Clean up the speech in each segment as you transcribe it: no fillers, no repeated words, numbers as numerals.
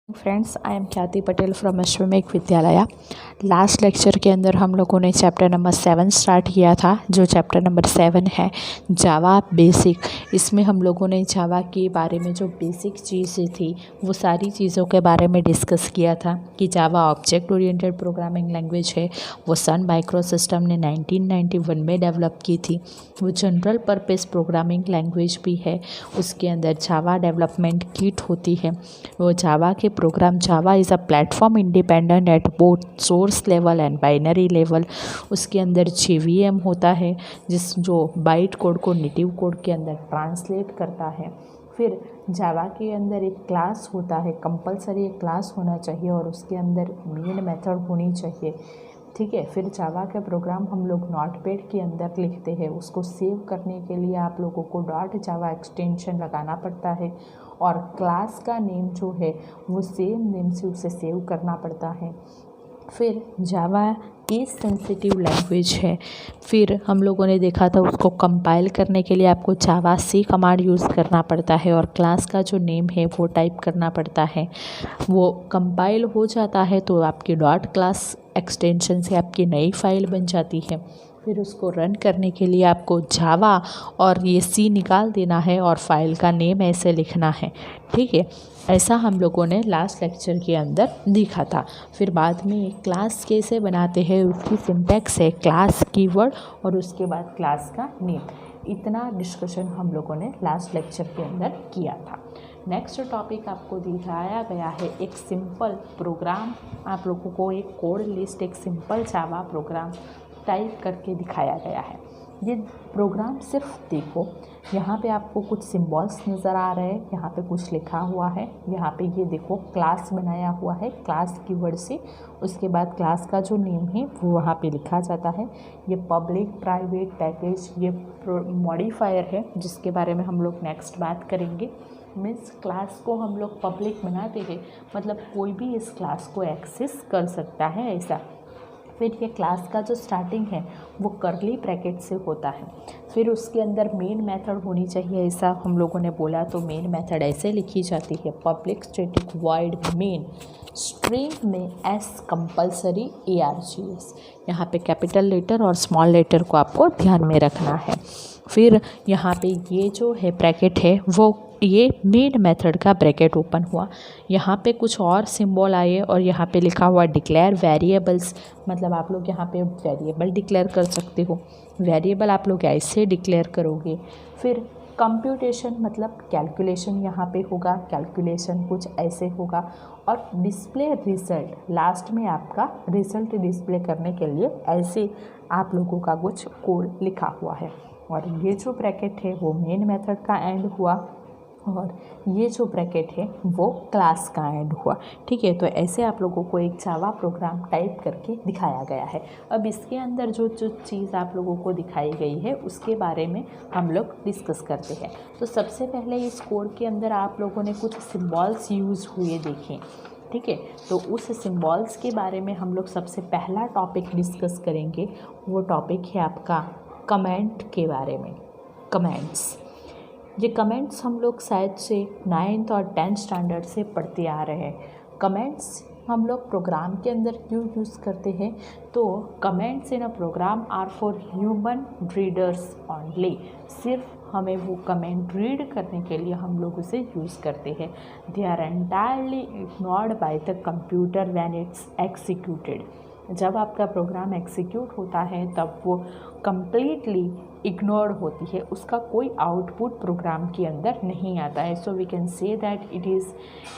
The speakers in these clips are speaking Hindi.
फ्रेंड्स, आई एम ख्याति पटेल फ्रॉम अश्वमेघ विद्यालय। लास्ट लेक्चर के अंदर हम लोगों ने चैप्टर नंबर 7 स्टार्ट किया था। जो चैप्टर नंबर 7 है जावा बेसिक। इसमें हम लोगों ने जावा के बारे में जो बेसिक चीज़ें थी वो सारी चीज़ों के बारे में डिस्कस किया था कि जावा ऑब्जेक्ट ओरिएंटेड प्रोग्रामिंग लैंग्वेज है। वो सन माइक्रो सिस्टम ने 1991 में डेवलप की थी। वो जनरल पर्पस प्रोग्रामिंग लैंग्वेज भी है। उसके अंदर जावा डेवलपमेंट किट होती है। वो जावा के program Java is a platform independent at both source level and binary level. उसके अंदर JVM होता है जो बाइट कोड को नेटिव कोड के अंदर ट्रांसलेट करता है। फिर जावा के अंदर एक क्लास होता है, कंपलसरी एक क्लास होना चाहिए और उसके अंदर मेन मेथड होनी चाहिए। ठीक है। फिर जावा का प्रोग्राम हम लोग नोटपैड के अंदर लिखते हैं। उसको सेव करने के लिए आप लोगों को .java एक्सटेंशन लगाना पड़ता है और क्लास का नेम जो है वो सेम नेम से उसे सेव करना पड़ता है। फिर जावा केस सेंसिटिव लैंग्वेज है। फिर हम लोगों ने देखा था उसको कंपाइल करने के लिए आपको जावा सी कमांड यूज़ करना पड़ता है और क्लास का जो नेम है वो टाइप करना पड़ता है। वो कंपाइल हो जाता है तो आपकी .class एक्सटेंशन से आपकी नई फाइल बन जाती है। फिर उसको रन करने के लिए आपको जावा और ये सी निकाल देना है और फाइल का नेम ऐसे लिखना है। ठीक है। ऐसा हम लोगों ने लास्ट लेक्चर के अंदर देखा था। फिर बाद में क्लास कैसे बनाते हैं उसकी सिंटैक्स है क्लास कीवर्ड और उसके बाद क्लास का नेम। इतना डिस्कशन हम लोगों ने लास्ट लेक्चर के अंदर किया था। नेक्स्ट टॉपिक आपको दिखाया गया है एक सिंपल प्रोग्राम। आप लोगों को एक कोड लिस्ट, एक सिंपल जावा प्रोग्राम टाइप करके दिखाया गया है। ये प्रोग्राम सिर्फ देखो, यहाँ पे आपको कुछ सिंबल्स नज़र आ रहे हैं, यहाँ पे कुछ लिखा हुआ है। यहाँ पे ये देखो क्लास बनाया हुआ है क्लास कीवर्ड से। उसके बाद क्लास का जो नेम है वो वहाँ पे लिखा जाता है। ये पब्लिक प्राइवेट पैकेज ये मॉडिफायर है जिसके बारे में हम लोग नेक्स्ट बात करेंगे। मीन्स क्लास को हम लोग पब्लिक बनाते हैं, मतलब कोई भी इस क्लास को एक्सेस कर सकता है ऐसा। फिर ये क्लास का जो स्टार्टिंग है वो कर्ली ब्रैकेट से होता है। फिर उसके अंदर मेन मेथड होनी चाहिए ऐसा हम लोगों ने बोला। तो मेन मेथड ऐसे लिखी जाती है public static void main string में S कंपलसरी ARGS। यहाँ पे कैपिटल लेटर और स्मॉल लेटर को आपको ध्यान में रखना है। फिर यहाँ पे ये जो है ब्रैकेट है वो ये मेन मेथड का ब्रैकेट ओपन हुआ। यहाँ पे कुछ और सिंबल आए और यहाँ पे लिखा हुआ डिक्लेयर वेरिएबल्स, मतलब आप लोग यहाँ पे वेरिएबल डिक्लेयर कर सकते हो। वेरिएबल आप लोग ऐसे डिक्लेयर करोगे। फिर कंप्यूटेशन मतलब कैलकुलेशन यहाँ पे होगा, कैलकुलेशन कुछ ऐसे होगा। और डिस्प्ले रिजल्ट लास्ट में आपका रिजल्ट डिस्प्ले करने के लिए ऐसे आप लोगों का कुछ कोड लिखा हुआ है। और ये जो ब्रैकेट है वो मेन मेथड का एंड हुआ और ये जो ब्रैकेट है वो क्लास का एंड हुआ। ठीक है। तो ऐसे आप लोगों को एक जावा प्रोग्राम टाइप करके दिखाया गया है। अब इसके अंदर जो जो चीज़ आप लोगों को दिखाई गई है उसके बारे में हम लोग डिस्कस करते हैं। तो सबसे पहले इस कोड के अंदर आप लोगों ने कुछ सिंबल्स यूज़ हुए देखें। ठीक है। तो उस सिंबल्स के बारे में हम लोग सबसे पहला टॉपिक डिस्कस करेंगे। वो टॉपिक है आपका कमेंट के बारे में। कमेंट्स, ये कमेंट्स हम लोग शायद से 9th और 10th स्टैंडर्ड से पढ़ते आ रहे हैं। कमेंट्स हम लोग प्रोग्राम के अंदर क्यों यूज़ करते हैं? तो comments in a program are for human readers only. सिर्फ हमें वो कमेंट रीड करने के लिए हम लोग उसे यूज़ करते हैं। They are entirely ignored by the computer when it's executed. जब आपका प्रोग्राम एग्जीक्यूट होता है तब वो कम्प्लीटली इग्नोर होती है, उसका कोई आउटपुट प्रोग्राम के अंदर नहीं आता है। So we can say that it is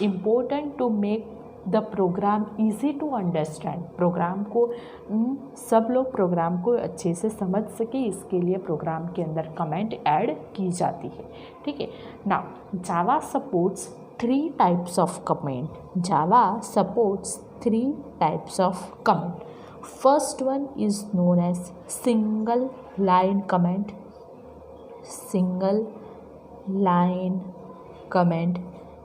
important to make the program easy to understand. Program को सब लोग प्रोग्राम को अच्छे से समझ सके, इसके लिए प्रोग्राम के अंदर कमेंट ऐड की जाती है। ठीक है। Now Java supports 3 types of comment. Java supports 3 types of comment. First one is known as single line comment. Single line comment.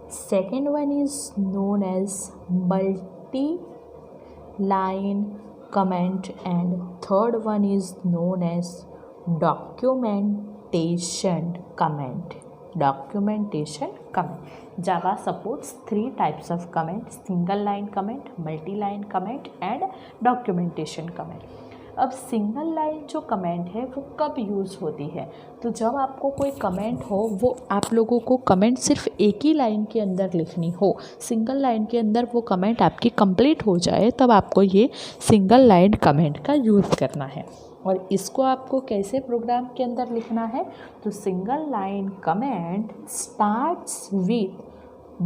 Second one is known as multi line comment and third one is known as documentation comment. documentation comment. Java supports 3 types of comment: single line comment, multi line comment and documentation comment. अब सिंगल लाइन जो कमेंट है वो कब यूज़ होती है? तो जब आपको कोई कमेंट हो, वो आप लोगों को कमेंट सिर्फ एक ही लाइन के अंदर लिखनी हो, सिंगल लाइन के अंदर वो कमेंट आपकी कंप्लीट हो जाए, तब आपको ये सिंगल लाइन कमेंट का यूज़ करना है। और इसको आपको कैसे प्रोग्राम के अंदर लिखना है? तो single line comment starts with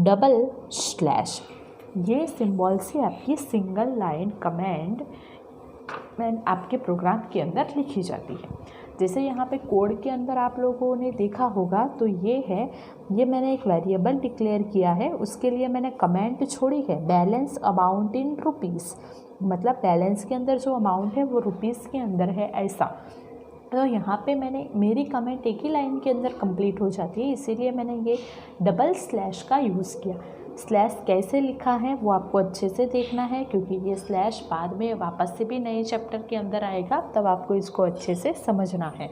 double slash. ये सिंबल से आपकी सिंगल लाइन कमेंट आपके प्रोग्राम के अंदर लिखी जाती है। जैसे यहाँ पे कोड के अंदर आप लोगों ने देखा होगा, तो ये मैंने एक वेरिएबल डिक्लेयर किया है, उसके लिए मैंने कमेंट छोड़ी है बैलेंस अमाउंट इन रुपीज़, मतलब बैलेंस के अंदर जो अमाउंट है वो रुपीज़ के अंदर है, ऐसा। तो यहाँ पे मेरी कमेंट एक ही लाइन के अंदर कंप्लीट हो जाती है, इसीलिए मैंने ये डबल स्लैश का यूज़ किया। स्लैश कैसे लिखा है वो आपको अच्छे से देखना है, क्योंकि ये स्लैश बाद में वापस से भी नए चैप्टर के अंदर आएगा, तब आपको इसको अच्छे से समझना है।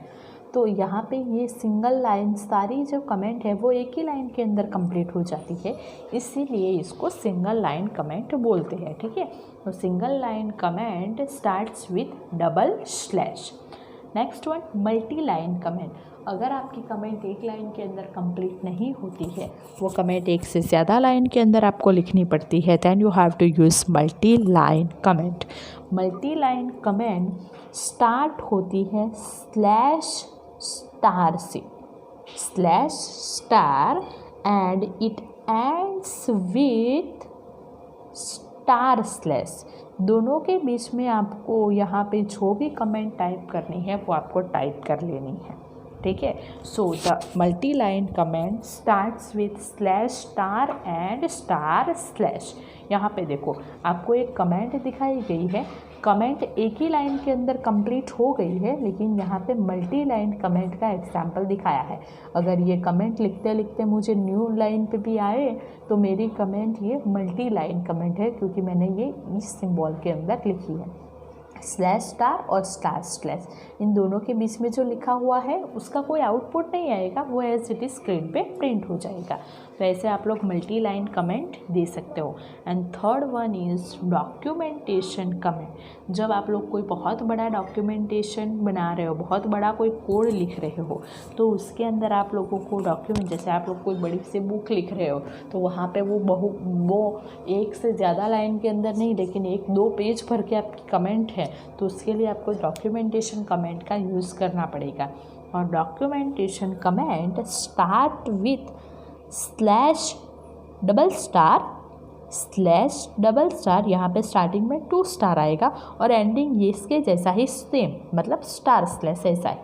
तो यहाँ पे ये सिंगल लाइन सारी जो कमेंट है वो एक ही लाइन के अंदर कंप्लीट हो जाती है, इसीलिए इसको सिंगल लाइन कमेंट बोलते हैं, ठीक है। तो single line comment starts with double slash. Next one, multi line comment. अगर आपकी कमेंट एक लाइन के अंदर कंप्लीट नहीं होती है, वो कमेंट एक से ज़्यादा लाइन के अंदर आपको लिखनी पड़ती है, then you have to use multi line comment. Multi line comment start होती है स्लैश स्टार से, slash star, and it ends with star slash. दोनों के बीच में आपको यहाँ पे जो भी कमेंट टाइप करनी है वो आपको टाइप कर लेनी है, ठीक है। So the multi line comment starts with slash star and star slash. यहाँ पे देखो आपको एक कमेंट दिखाई गई है, कमेंट एक ही लाइन के अंदर कंप्लीट हो गई है, लेकिन यहाँ पे मल्टी लाइन कमेंट का एग्जाम्पल दिखाया है। अगर ये कमेंट लिखते लिखते मुझे न्यू लाइन पे भी आए तो मेरी कमेंट ये मल्टी लाइन कमेंट है, क्योंकि मैंने ये इस सिंबल के अंदर लिखी है। स्लैश स्टार और स्टार स्लैश, इन दोनों के बीच में जो लिखा हुआ है उसका कोई आउटपुट नहीं आएगा, वो एज इट इज स्क्रीन पे प्रिंट हो जाएगा। तो ऐसे आप लोग मल्टी लाइन कमेंट दे सकते हो। And third one is documentation comment. जब आप लोग कोई बहुत बड़ा डॉक्यूमेंटेशन बना रहे हो, बहुत बड़ा कोई कोड लिख रहे हो, तो उसके अंदर आप लोगों को डॉक्यूमेंट, जैसे आप लोग कोई बड़ी सी बुक लिख रहे हो, तो वहाँ पे वो एक से ज़्यादा लाइन के अंदर नहीं, लेकिन 1-2 पेज भर के आपकी कमेंट है, तो उसके लिए आपको डॉक्यूमेंटेशन कमेंट का यूज़ करना पड़ेगा। और documentation comment start with slash double star, slash double star, यहाँ पे स्टार्टिंग में 2 स्टार आएगा और एंडिंग ये इसके जैसा ही सेम, मतलब स्टार स्लैश ऐसा ही,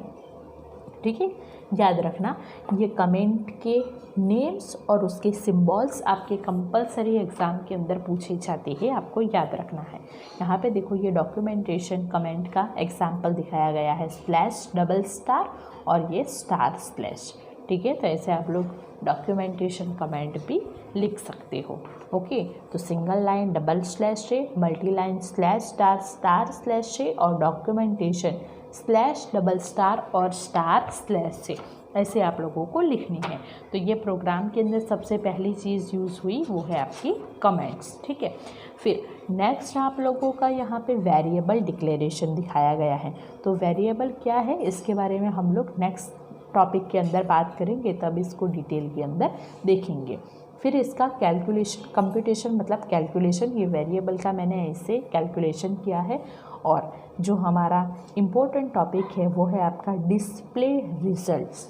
ठीक है। याद रखना ये कमेंट के नेम्स और उसके सिंबल्स आपके कंपलसरी एग्ज़ाम के अंदर पूछे जाते हैं, आपको याद रखना है। यहाँ पे देखो ये डॉक्यूमेंटेशन कमेंट का एग्जाम्पल दिखाया गया है, स्लैश डबल स्टार और ये स्टार स्लैश, ठीक है। तो ऐसे आप लोग डॉक्यूमेंटेशन कमेंट भी लिख सकते हो, ओके। तो सिंगल लाइन डबल स्लैश से, multi line slash star star slash से, और डॉक्यूमेंटेशन स्लैश डबल स्टार और स्टार स्लैश से, ऐसे आप लोगों को लिखनी है। तो ये प्रोग्राम के अंदर सबसे पहली चीज़ यूज़ हुई वो है आपकी कमेंट्स, ठीक है। फिर नेक्स्ट आप लोगों का यहाँ पे वेरिएबल डिक्लेरेशन दिखाया गया है। तो वेरिएबल क्या है इसके बारे में हम लोग नेक्स्ट टॉपिक के अंदर बात करेंगे, तब इसको डिटेल के अंदर देखेंगे। फिर इसका कैलकुलेशन, कंप्यूटेशन मतलब कैलकुलेशन, ये वेरिएबल का मैंने ऐसे कैलकुलेशन किया है। और जो हमारा इम्पोर्टेंट टॉपिक है वो है आपका डिस्प्ले रिजल्ट्स।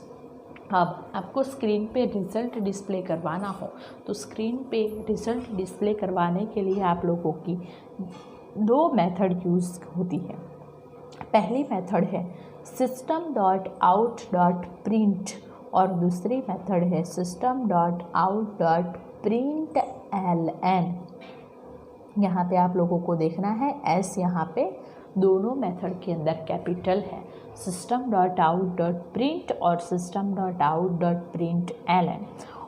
अब आपको स्क्रीन पे रिज़ल्ट डिस्प्ले करवाना हो तो स्क्रीन पे रिज़ल्ट डिस्प्ले करवाने के लिए आप लोगों की 2 मेथड यूज़ होती है। पहली मेथड है system.out.print और दूसरी मेथड है system.out.println। यहाँ पे आप लोगों को देखना है एस, यहाँ पे दोनों मेथड के अंदर कैपिटल है, system.out.print और system.out.println।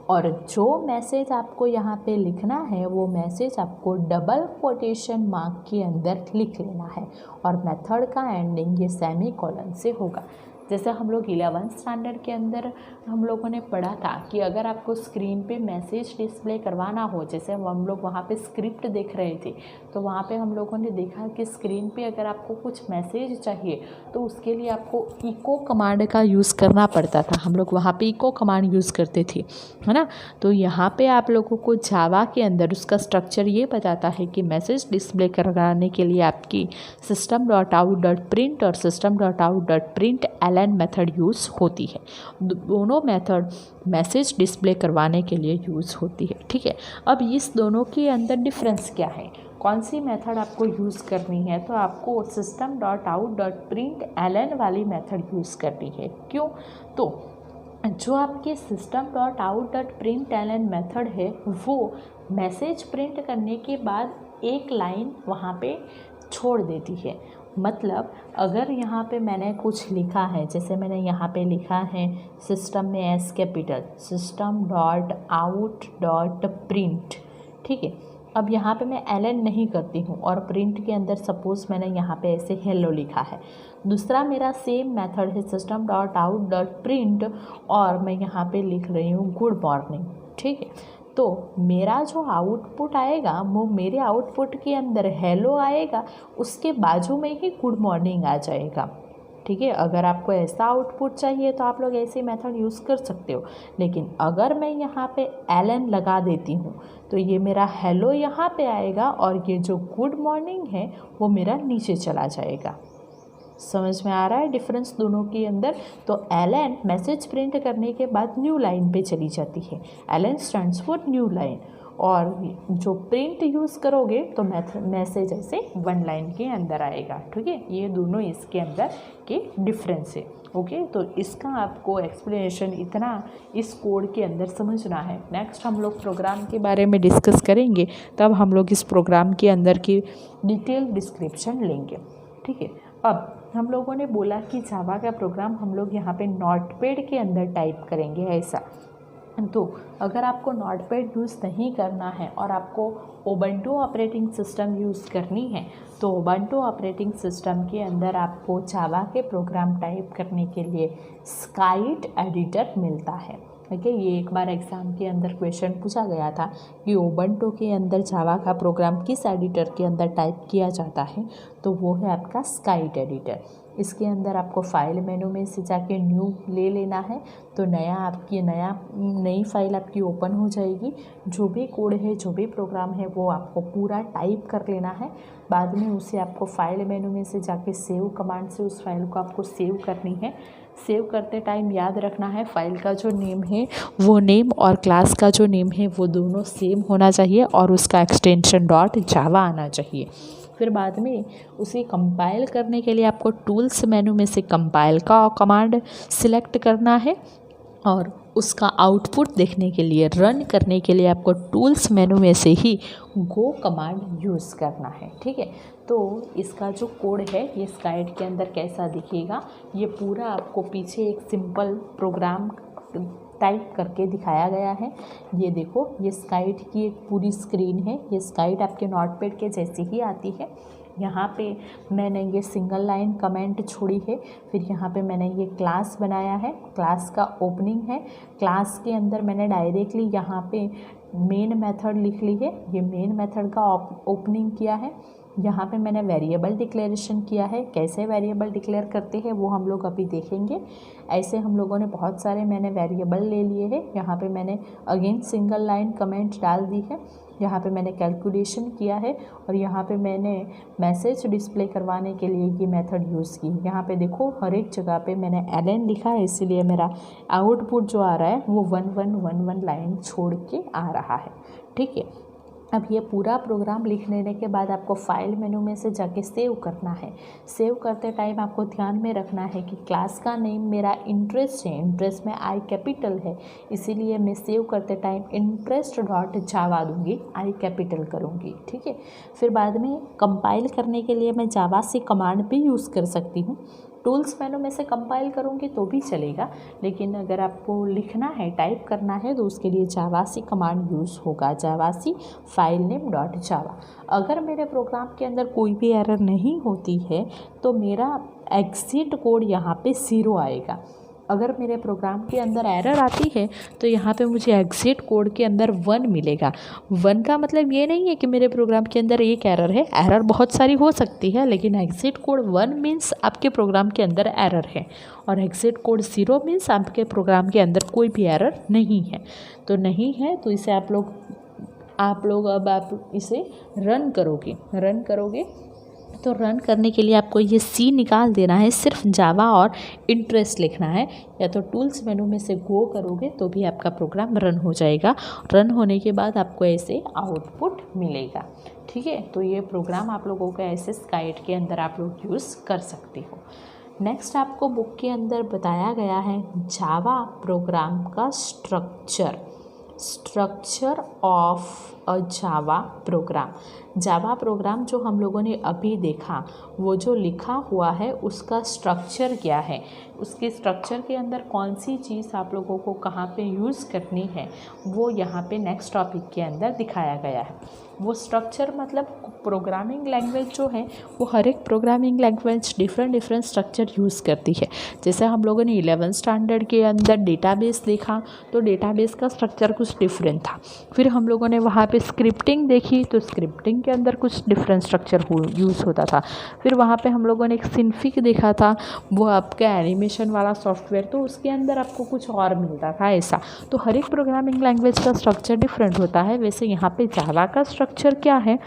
और जो मैसेज आपको यहाँ पे लिखना है वो मैसेज आपको डबल कोटेशन मार्क के अंदर लिख लेना है और मेथड का एंडिंग ये सेमी कॉलन से होगा। जैसे हम लोग 11th स्टैंडर्ड के अंदर हम लोगों ने पढ़ा था कि अगर आपको स्क्रीन पे मैसेज डिस्प्ले करवाना हो, जैसे हम लोग वहाँ पे स्क्रिप्ट देख रहे थे तो वहाँ पे हम लोगों ने देखा कि स्क्रीन पे अगर आपको कुछ मैसेज चाहिए तो उसके लिए आपको इको कमांड का यूज़ करना पड़ता था। हम लोग वहाँ पे इको कमांड यूज़ करते थे, है ना। तो यहाँ पे आप लोगों को जावा के अंदर उसका स्ट्रक्चर ये बताता है कि मैसेज डिस्प्ले करवाने के लिए आपकी system.out.print और system.out.println मेथड यूज़ होती है। दोनों मेथड मैसेज डिस्प्ले करवाने के लिए यूज़ होती है, ठीक है। अब इस दोनों के अंदर डिफरेंस क्या है, कौन सी मेथड आपको यूज़ करनी है, तो आपको system.out.println वाली मेथड यूज़ करनी है। क्यों, तो जो आपके system.out.println मेथड है वो मैसेज प्रिंट करने के बाद एक लाइन वहाँ पे छोड़ देती है। मतलब अगर यहाँ पे मैंने कुछ लिखा है, जैसे मैंने यहाँ पे लिखा है सिस्टम में एस कैपिटल system.out.print, ठीक है। अब यहाँ पे मैं ln नहीं करती हूँ और प्रिंट के अंदर सपोज़ मैंने यहाँ पे ऐसे हेलो लिखा है। दूसरा मेरा सेम मेथड है system.out.print और मैं यहाँ पे लिख रही हूँ गुड मॉर्निंग, ठीक है। तो मेरा जो आउटपुट आएगा वो मेरे आउटपुट के अंदर हेलो आएगा, उसके बाजू में ही गुड मॉर्निंग आ जाएगा, ठीक है। अगर आपको ऐसा आउटपुट चाहिए तो आप लोग ऐसे मेथड यूज़ कर सकते हो। लेकिन अगर मैं यहाँ पे ln लगा देती हूँ तो ये मेरा हेलो यहाँ पे आएगा और ये जो गुड मॉर्निंग है वो मेरा नीचे चला जाएगा। समझ में आ रहा है डिफरेंस दोनों के अंदर। तो ln मैसेज प्रिंट करने के बाद न्यू लाइन पे चली जाती है, ln stands for new line, और जो प्रिंट यूज़ करोगे तो मैसेज ऐसे वन लाइन के अंदर आएगा, ठीक है। ये दोनों इसके अंदर के डिफरेंस है, ओके। तो इसका आपको एक्सप्लेनेशन इतना इस कोड के अंदर समझना है। नेक्स्ट हम लोग प्रोग्राम के बारे में डिस्कस करेंगे, तब हम लोग इस प्रोग्राम के अंदर की डिटेल डिस्क्रिप्शन लेंगे, ठीक है। अब हम लोगों ने बोला कि जावा का प्रोग्राम हम लोग यहाँ पे नोटपैड के अंदर टाइप करेंगे ऐसा। तो अगर आपको नोटपैड यूज़ नहीं करना है और आपको उबंटू ऑपरेटिंग सिस्टम यूज़ करनी है तो उबंटू ऑपरेटिंग सिस्टम के अंदर आपको जावा के प्रोग्राम टाइप करने के लिए स्काइट एडिटर मिलता है, ठीक है। ये एक बार एग्ज़ाम के अंदर क्वेश्चन पूछा गया था कि उबंटू के अंदर जावा का प्रोग्राम किस एडिटर के अंदर टाइप किया जाता है, तो वो है आपका स्काइट एडिटर। इसके अंदर आपको फाइल मेनू में से जाके न्यू ले लेना है, तो नई फाइल आपकी ओपन हो जाएगी। जो भी कोड है, जो भी प्रोग्राम है वो आपको पूरा टाइप कर लेना है। बाद में उसे आपको फाइल मेनू में से जाके सेव कमांड से उस फाइल को आपको सेव करनी है। सेव करते टाइम याद रखना है फाइल का जो नेम है वो नेम और क्लास का जो नेम है वो दोनों सेम होना चाहिए और उसका एक्सटेंशन .java आना चाहिए। फिर बाद में उसे कंपाइल करने के लिए आपको टूल्स मेनू में से कंपाइल का कमांड सिलेक्ट करना है और उसका आउटपुट देखने के लिए, रन करने के लिए आपको टूल्स मेनू में से ही गो कमांड यूज़ करना है, ठीक है। तो इसका जो कोड है ये स्काइट के अंदर कैसा दिखेगा, ये पूरा आपको पीछे एक सिंपल प्रोग्राम टाइप करके दिखाया गया है। ये देखो, ये स्काइट की एक पूरी स्क्रीन है। ये स्काइट आपके नोटपैड के जैसी ही आती है। यहाँ पे मैंने ये सिंगल लाइन कमेंट छोड़ी है। फिर यहाँ पे मैंने ये क्लास बनाया है, क्लास का ओपनिंग है। क्लास के अंदर मैंने डायरेक्टली यहाँ पे मेन मेथड लिख ली है, ये मेन मेथड का ओपनिंग किया है। यहाँ पे मैंने वेरिएबल डिक्लेरेशन किया है। कैसे वेरिएबल डिक्लेयर करते हैं वो हम लोग अभी देखेंगे। ऐसे हम लोगों ने बहुत सारे मैंने वेरिएबल ले लिए हैं। यहाँ पे मैंने अगेन सिंगल लाइन कमेंट डाल दी है। यहाँ पे मैंने कैलकुलेशन किया है और यहाँ पे मैंने मैसेज डिस्प्ले करवाने के लिए ये मेथड यूज़ की। यहाँ पे देखो हर एक जगह पे मैंने ln लिखा है, इसीलिए मेरा आउटपुट जो आ रहा है वो 1111 लाइन छोड़ के आ रहा है, ठीक है। अब ये पूरा प्रोग्राम लिख लेने के बाद आपको फाइल मेनू में से जाके सेव करना है। सेव करते टाइम आपको ध्यान में रखना है कि क्लास का नेम मेरा इंटरेस्ट है, इंटरेस्ट में आई कैपिटल है, इसीलिए मैं सेव करते टाइम interest.java दूंगी, आई कैपिटल करूँगी, ठीक है। फिर बाद में कंपाइल करने के लिए मैं जावा से कमांड भी यूज़ कर सकती हूँ। टूल्स मेनू में से कंपाइल करूँगी तो भी चलेगा, लेकिन अगर आपको लिखना है, टाइप करना है, तो उसके लिए जावासी कमांड यूज़ होगा, जावासी फाइल नेम डॉट जावा। अगर मेरे प्रोग्राम के अंदर कोई भी एरर नहीं होती है तो मेरा एग्जिट कोड यहाँ पे 0 आएगा। अगर मेरे प्रोग्राम के अंदर एरर आती है तो यहाँ पे मुझे एग्जिट कोड के अंदर 1 मिलेगा। 1 का मतलब ये नहीं है कि मेरे प्रोग्राम के अंदर एक एरर है, एरर बहुत सारी हो सकती है, लेकिन एग्जिट कोड 1 मीन्स आपके प्रोग्राम के अंदर एरर है, और एग्जिट कोड 0 मीन्स आपके प्रोग्राम के अंदर कोई भी एरर नहीं है। तो नहीं है तो इसे आप लोग अब आप इसे रन करोगे तो रन करने के लिए आपको ये सी निकाल देना है, सिर्फ जावा और इंटरेस्ट लिखना है, या तो टूल्स मेनू में से गो करोगे तो भी आपका प्रोग्राम रन हो जाएगा। रन होने के बाद आपको ऐसे आउटपुट मिलेगा। ठीक है, तो ये प्रोग्राम आप लोगों का ऐसे गाइड के अंदर आप लोग यूज़ कर सकते हो। नेक्स्ट आपको बुक के अंदर बताया गया है जावा प्रोग्राम का structure of a Java program. Java program जो हम लोगों ने अभी देखा, वो जो लिखा हुआ है उसका स्ट्रक्चर क्या है, उसके स्ट्रक्चर के अंदर कौन सी चीज़ आप लोगों को कहाँ पे यूज़ करनी है, वो यहाँ पे नेक्स्ट टॉपिक के अंदर दिखाया गया है। वो स्ट्रक्चर मतलब प्रोग्रामिंग लैंग्वेज जो है वो हर एक programming language different structure use करती है। जैसे हम लोगों ने 11th स्टैंडर्ड के अंदर डेटाबेस देखा तो डेटाबेस का स्ट्रक्चर कुछ डिफरेंट था। फिर हम लोगों ने वहाँ पे स्क्रिप्टिंग देखी तो स्क्रिप्टिंग के अंदर कुछ डिफरेंट स्ट्रक्चर यूज़ होता था। फिर वहाँ पे हम लोगों ने एक सिंफिक देखा था, वो आपका एनिमेशन वाला सॉफ्टवेयर, तो उसके अंदर आपको कुछ और मिलता था ऐसा। तो हर एक प्रोग्रामिंग लैंग्वेज का स्ट्रक्चर डिफरेंट होता है। वैसे यहाँ पे जावा का स्ट्रक्चर क्या है,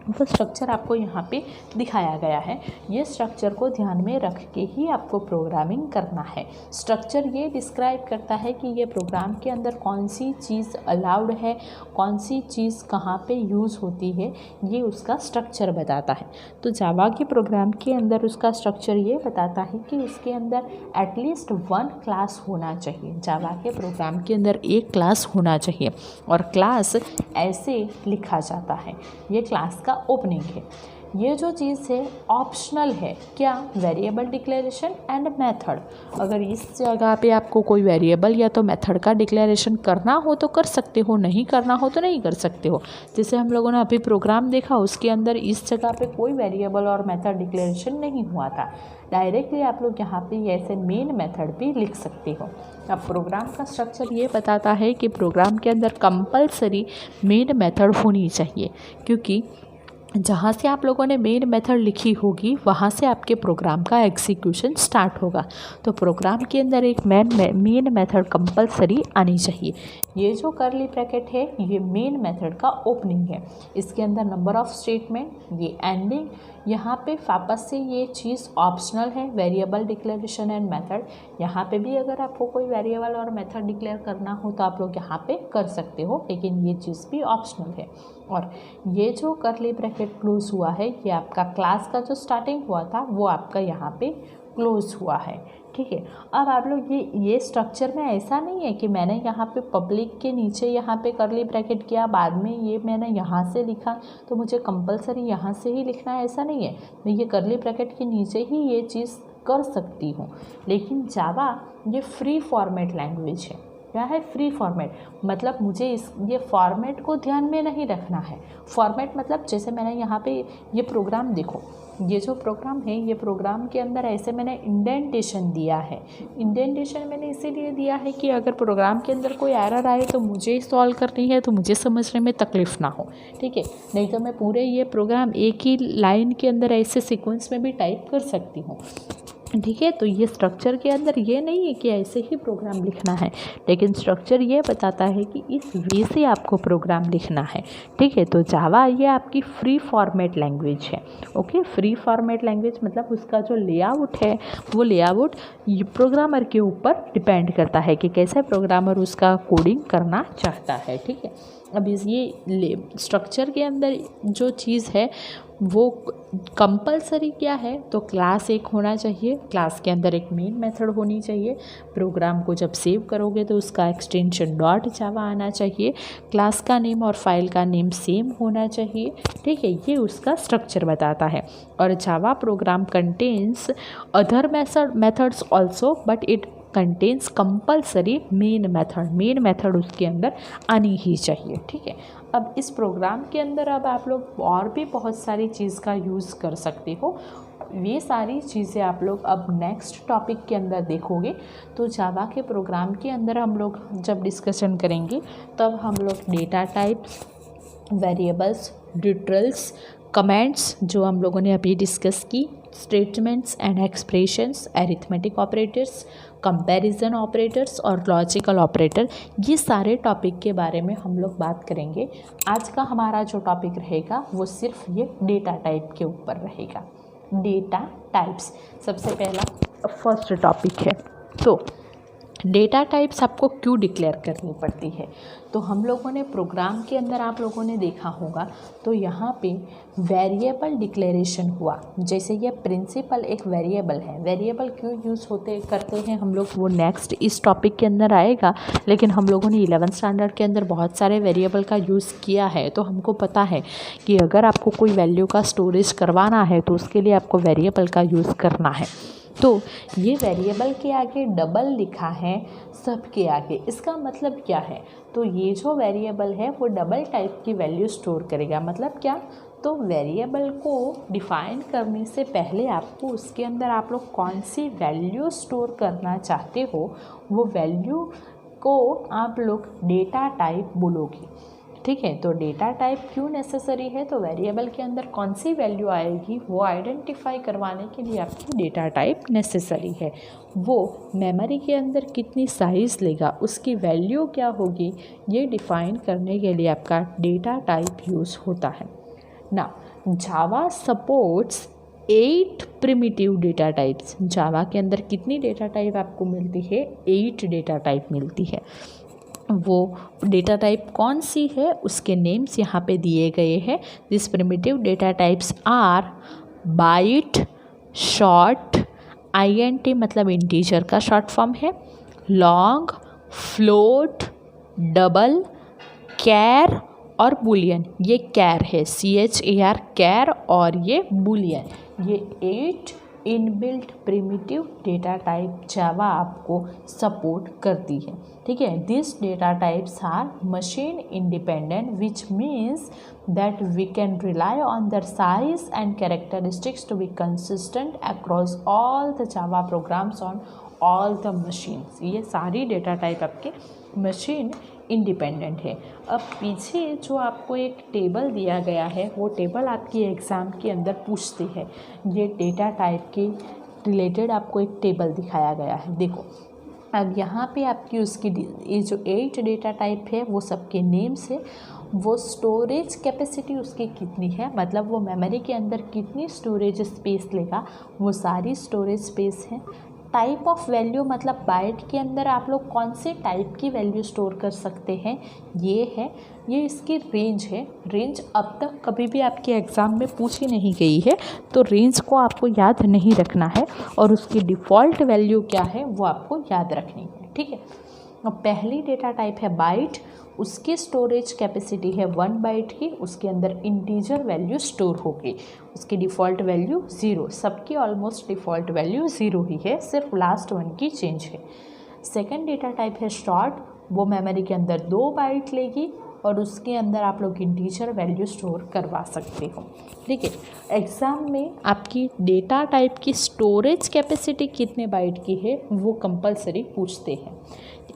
वो स्ट्रक्चर आपको यहाँ पे दिखाया गया है। ये स्ट्रक्चर को ध्यान में रख के ही आपको प्रोग्रामिंग करना है। स्ट्रक्चर ये डिस्क्राइब करता है कि ये प्रोग्राम के अंदर कौन सी चीज़ अलाउड है, कौन सी चीज़ कहाँ पे यूज़ होती है, ये उसका स्ट्रक्चर बताता है। तो जावा के प्रोग्राम के अंदर उसका स्ट्रक्चर ये बताता है कि उसके अंदर एटलीस्ट 1 क्लास होना चाहिए। जावा के प्रोग्राम के अंदर एक क्लास होना चाहिए, और क्लास ऐसे लिखा जाता है, ये क्लास का ओपनिंग है। ये जो चीज़ है ऑप्शनल है, क्या, वेरिएबल डिक्लेरेशन एंड मेथड। अगर इस जगह पे आपको कोई वेरिएबल या तो मेथड का डिक्लेरेशन करना हो तो कर सकते हो, नहीं करना हो तो नहीं कर सकते हो। जैसे हम लोगों ने अभी प्रोग्राम देखा, उसके अंदर इस जगह पे कोई वेरिएबल और मेथड डिक्लेरेशन नहीं हुआ था। डायरेक्टली आप लोग यहाँ पे ऐसे मेन मेथड भी लिख सकते हो। अब प्रोग्राम का स्ट्रक्चर ये बताता है कि प्रोग्राम के अंदर कंपलसरी मेन मेथड होनी चाहिए, क्योंकि जहाँ से आप लोगों ने मेन मेथड लिखी होगी वहाँ से आपके प्रोग्राम का एग्जीक्यूशन स्टार्ट होगा। तो प्रोग्राम के अंदर एक मेन मेथड कंपलसरी आनी चाहिए। ये जो कर्ली ब्रैकेट है ये मेन मेथड का ओपनिंग है, इसके अंदर नंबर ऑफ स्टेटमेंट, ये एंडिंग। यहाँ पे वापस से ये चीज़ ऑप्शनल है, वेरिएबल डिक्लेरेशन एंड मेथड। यहाँ पे भी अगर आपको कोई वेरिएबल और मेथड डिक्लेयर करना हो तो आप लोग यहाँ पे कर सकते हो, लेकिन ये चीज़ भी ऑप्शनल है। और ये जो कर्ली ब्रैकेट क्लोज हुआ है, ये आपका क्लास का जो स्टार्टिंग हुआ था वो आपका यहाँ पे क्लोज हुआ है। ठीक है, अब आप लोग ये स्ट्रक्चर में ऐसा नहीं है कि मैंने यहाँ पे पब्लिक के नीचे यहाँ पे कर्ली ब्रैकेट किया, बाद में ये मैंने यहाँ से लिखा तो मुझे कंपलसरी यहाँ से ही लिखना है, ऐसा नहीं है। मैं ये कर्ली ब्रैकेट के नीचे ही ये चीज़ कर सकती हूँ। लेकिन जावा ये फ्री फॉर्मेट लैंग्वेज है। क्या है? Free format. मतलब मुझे ये फॉर्मेट को ध्यान में नहीं रखना है। फॉर्मेट मतलब जैसे मैंने यहाँ पे ये प्रोग्राम देखो, ये जो प्रोग्राम है ये प्रोग्राम के अंदर ऐसे मैंने इंडेंटेशन दिया है। इंडेंटेशन मैंने इसीलिए दिया है कि अगर प्रोग्राम के अंदर कोई एरर आए तो मुझे सॉल्व करनी है, तो मुझे समझने में तकलीफ़ ना हो। ठीक है, नहीं तो मैं पूरे ये प्रोग्राम एक ही लाइन के अंदर ऐसे सीक्वेंस में भी टाइप कर सकती हूँ। ठीक है, तो ये स्ट्रक्चर के अंदर ये नहीं है कि ऐसे ही प्रोग्राम लिखना है, लेकिन स्ट्रक्चर ये बताता है कि इस वे से आपको प्रोग्राम लिखना है। ठीक है, तो जावा ये आपकी फ्री फॉर्मेट लैंग्वेज है। ओके, फ्री फॉर्मेट लैंग्वेज मतलब उसका जो लेआउट है वो लेआउट प्रोग्रामर के ऊपर डिपेंड करता है कि कैसे प्रोग्रामर उसका कोडिंग करना चाहता है। ठीक है, अब ये स्ट्रक्चर के अंदर जो चीज़ है वो कंपलसरी क्या है, तो क्लास एक होना चाहिए, क्लास के अंदर एक मेन मेथड होनी चाहिए, प्रोग्राम को जब सेव करोगे तो उसका एक्सटेंशन डॉट जावा आना चाहिए, क्लास का नेम और फाइल का नेम सेम होना चाहिए। ठीक है, ये उसका स्ट्रक्चर बताता है। और Java program contains other methods also but it contains compulsory main method उसके अंदर आनी ही चाहिए। ठीक है, अब इस प्रोग्राम के अंदर अब आप लोग और भी बहुत सारी चीज़ का यूज़ कर सकते हो। ये सारी चीज़ें आप लोग अब नेक्स्ट टॉपिक के अंदर देखोगे। तो जावा के प्रोग्राम के अंदर हम लोग जब डिस्कशन करेंगे तब हम लोग डेटा टाइप्स, वेरिएबल्स, ड्यूटरल्स, कमेंट्स जो हम लोगों ने अभी डिस्कस की, statements and expressions, arithmetic operators, comparison operators और लॉजिकल ऑपरेटर, ये सारे टॉपिक के बारे में हम लोग बात करेंगे। आज का हमारा जो टॉपिक रहेगा वो सिर्फ ये डेटा टाइप के ऊपर रहेगा। डेटा टाइप्स सबसे पहला फर्स्ट टॉपिक है। तो डेटा टाइप्स आपको क्यों डिक्लेयर करनी पड़ती है, तो हम लोगों ने प्रोग्राम के अंदर आप लोगों ने देखा होगा तो यहाँ पे वेरिएबल डिक्लेरेशन हुआ। जैसे ये प्रिंसिपल एक वेरिएबल है, वेरिएबल क्यों यूज़ करते हैं हम लोग, वो नेक्स्ट इस टॉपिक के अंदर आएगा। लेकिन हम लोगों ने 11th स्टैंडर्ड के अंदर बहुत सारे वेरिएबल का यूज़ किया है, तो हमको पता है कि अगर आपको कोई वैल्यू का स्टोरेज करवाना है तो उसके लिए आपको वेरिएबल का यूज़ करना है। तो ये वेरिएबल के आगे डबल लिखा है सबके आगे, इसका मतलब क्या है, तो ये जो वेरिएबल है वो डबल टाइप की वैल्यू स्टोर करेगा। मतलब क्या, तो वेरिएबल को डिफ़ाइन करने से पहले आपको उसके अंदर आप लोग कौन सी वैल्यू स्टोर करना चाहते हो वो वैल्यू को आप लोग डेटा टाइप बोलोगे। ठीक है, तो डेटा टाइप क्यों नेसेसरी है, तो वेरिएबल के अंदर कौन सी वैल्यू आएगी वो आइडेंटिफाई करवाने के लिए आपकी डेटा टाइप नेसेसरी है। वो मेमोरी के अंदर कितनी साइज़ लेगा, उसकी वैल्यू क्या होगी, ये डिफ़ाइन करने के लिए आपका डेटा टाइप यूज़ होता है ना। जावा सपोर्ट्स 8 प्रिमिटिव डेटा टाइप्स। जावा के अंदर कितनी डेटा टाइप आपको मिलती है, 8 डेटा टाइप मिलती है। वो डेटा टाइप कौन सी है, उसके नेम्स यहाँ पे दिए गए हैं। This primitive data types are byte, short, INT मतलब इंटीजर का शॉर्ट फॉर्म है, लॉन्ग, फ्लोट, डबल, कैर और बुलियन। ये कैर है, CHAR कैर, और ये बुलियन। ये 8 inbuilt primitive data type Java आपको सपोर्ट करती है। ठीक है, this data types are machine independent which means that we can rely on their size and characteristics to be consistent across all the Java programs on all the machines। ये सारी डेटा टाइप आपके मशीन इंडिपेंडेंट है। अब पीछे जो आपको एक टेबल दिया गया है वो टेबल आपकी एग्ज़ाम के अंदर पूछती है। ये डेटा टाइप के रिलेटेड आपको एक टेबल दिखाया गया है। देखो अब यहाँ पे आपकी उसकी ये जो 8 डेटा टाइप है वो सबके नेम्स है। वो स्टोरेज कैपेसिटी उसकी कितनी है, मतलब वो मेमोरी के अंदर कितनी स्टोरेज स्पेस लेगा, वो सारी स्टोरेज स्पेस है। टाइप ऑफ वैल्यू मतलब बाइट के अंदर आप लोग कौन से टाइप की वैल्यू स्टोर कर सकते हैं, ये है। ये इसकी रेंज है। रेंज अब तक कभी भी आपके एग्ज़ाम में पूछी नहीं गई है, तो रेंज को आपको याद नहीं रखना है और उसकी डिफ़ॉल्ट वैल्यू क्या है वो आपको याद रखनी है। ठीक है, अब पहली डेटा टाइप है बाइट। उसकी स्टोरेज कैपेसिटी है 1 बाइट की, उसके अंदर इंटीजर वैल्यू स्टोर होगी। उसकी डिफ़ॉल्ट वैल्यू 0, सबकी ऑलमोस्ट डिफ़ॉल्ट वैल्यू 0 ही है, सिर्फ लास्ट 1 की चेंज है। सेकंड डेटा टाइप है शॉर्ट। वो मेमोरी के अंदर 2 बाइट लेगी और उसके अंदर आप लोग इंटीजर वैल्यू स्टोर करवा सकते हो। ठीक है, एग्ज़ाम में आपकी डेटा टाइप की स्टोरेज कैपेसिटी कितने बाइट की है वो कंपलसरी पूछते हैं।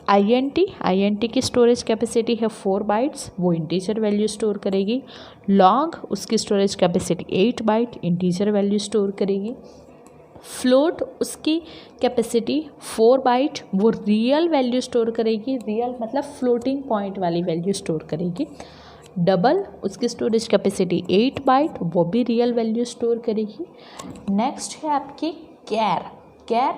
INT की स्टोरेज कैपेसिटी है 4 बाइट्स, वो इंटीजर वैल्यू स्टोर करेगी। लॉन्ग उसकी storage capacity 8 byte, integer value store करेगी। फ्लोट उसकी कैपेसिटी 4 बाइट, वो रियल वैल्यू स्टोर करेगी। रियल मतलब फ्लोटिंग पॉइंट वाली वैल्यू स्टोर करेगी। डबल उसकी स्टोरेज कैपेसिटी 8 बाइट, वो भी रियल वैल्यू स्टोर करेगी। नेक्स्ट है आपकी कैर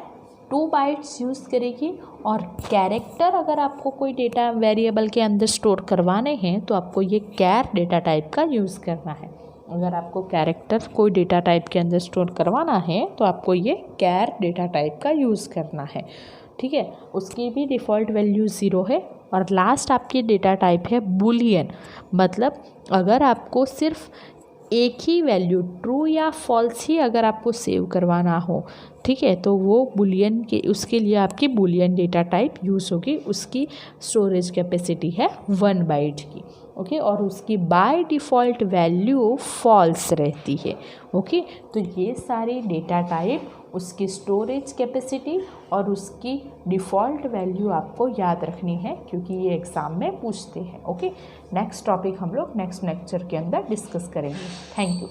2 बाइट्स यूज़ करेगी। और कैरेक्टर अगर आपको कोई डेटा वेरिएबल के अंदर स्टोर करवाने हैं तो आपको ये कैर डेटा टाइप का यूज़ करना है। अगर आपको कैरेक्टर कोई डेटा टाइप के अंदर स्टोर करवाना है तो आपको ये कैर डेटा टाइप का यूज़ करना है, ठीक है। उसकी भी डिफ़ॉल्ट वैल्यू 0 है। और लास्ट आपकी डेटा टाइप है बूलियन, मतलब अगर आपको सिर्फ एक ही वैल्यू ट्रू या फॉल्स ही अगर आपको सेव करवाना हो, ठीक है, तो वो बूलियन के उसके लिए आपकी बूलियन डेटा टाइप यूज़ होगी। उसकी स्टोरेज कैपेसिटी है 1 बाइट की, ओके। और उसकी बाय डिफ़ॉल्ट वैल्यू फॉल्स रहती है, ओके। तो ये सारी डेटा टाइप, उसकी स्टोरेज कैपेसिटी और उसकी डिफ़ॉल्ट वैल्यू आपको याद रखनी है, क्योंकि ये एग्ज़ाम में पूछते हैं, ओके। नेक्स्ट टॉपिक हम लोग नेक्स्ट लेक्चर के अंदर डिस्कस करेंगे। Thank you.